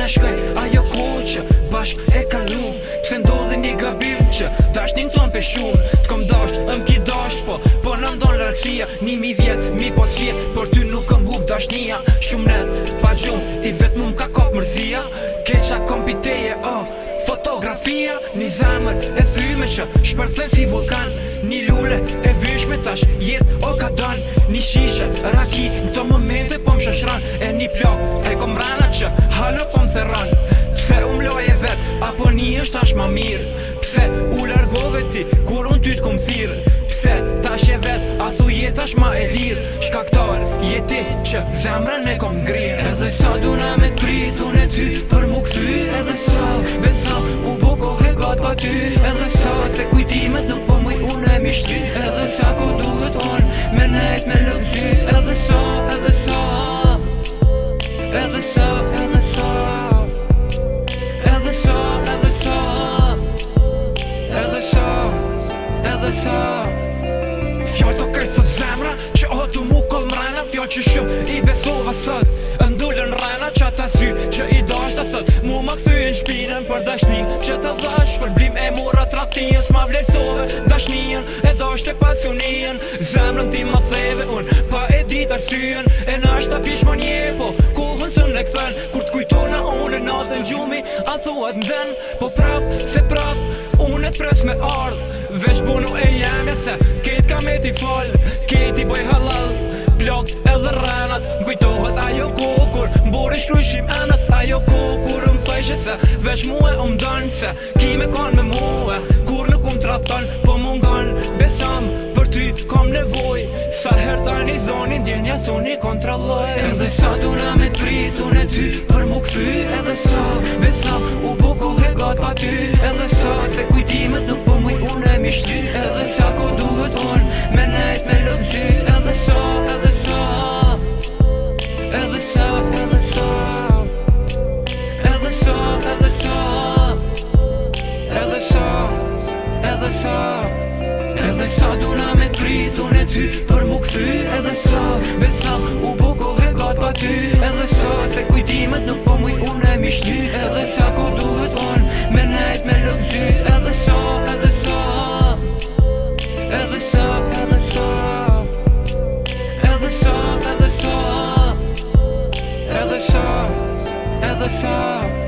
shkoj ajo kohë që bashk e kalum. Pse ndodhi një gabim që dashnin ton pe shumë. T'kom dasht, ki dasht po në ndon larkësia. 1000 vjet, mi po sjet, por ty nuk këm hub dashnia. Shumë net, pa gjumë, i vetë mu m'ka kop mërzia. Keqa kompiteje, fotografia. Një zemër e thyme që shpërthen si vulkan. Një lule e vyshme tash jet o ka don. Një shishe, raki, në të momente po m'shëshran. E një plok, e kom rana që halo po m'therran. Pse u mloje vet, apo një është tash ma mirë. Pse u largove ti, kur unë ty t'kom thirë. Pse tash e vet, a thu jetash ma e lirë. Shkaktar jeti që zemrën e kom ngrirë. Edhe sa duna me t'prit, unë e ty për mu këthy. Edhe sa, besa, u bo kohë gat pa ty. Edhe sa, se kujtimet nuk po muj unë e mishty. Edhe sa ku duhet unë, me nejt me lëvzy. Edhe sa, edhe sa, edhe sa, edhe sa, edhe sa, edhe sa, edhe sa, edhe sa. Fjall të kërë sot zemra që o du mu kol mrena. Fjall që shumë i besova sot ndullën rena që ata sy që i dashta sot. Mu ma këthyën shpinën për dashnin që të dhash. Për blim e mura tratijën s'ma vlerësove dashnijën. E dashte pasionijën, zemrën ti ma theve unë pa e dit arsyën. E nashta pishmonje po kohën së në këthen. Kur t'kujtona unë e natën gjumi a thuat m'zen. Po prap se prap unë e t'pres me ardh. Vesh bunu e jemja se ket ka me t'i fal. Ket i boj halal, plok edhe rrenat. M'kujtohet ajo kohë kur m'bori shkrujshim enat. Ajo kohë kur m'thejshe se vesh muhe m'dën. Se ki me kon me muhe kur nuk trafton. Po mungon besam për ty kom nevoj. Sa her ta një zonin djenja s'unë i kontrolloj. Edhe sa duna me t'prit unë e ty për mu këthy. Edhe sa besam u bo kohë gat pa ty. Edhe sa se kujtimet nuk po muj unë e mishty. Edhe sa ku duhet unë me nejt me lëvzy. Edhe sa, edhe sa, edhe sa, edhe sa, edhe sa, edhe sa, edhe sa, edhe sa. Edhe sa duna me t'prit unë e ty për mu këthy. Edhe sa besam u bo kohë gat pa ty. Edhe sa se kujtimet nuk po muj unë e mishty. Edhe sa ku duhet unë me nejt me lëvzy. Edhe sa, edhe sa, edhe sa, edhe sa, edhe sa, edhe sa, edhe sa, edhe sa.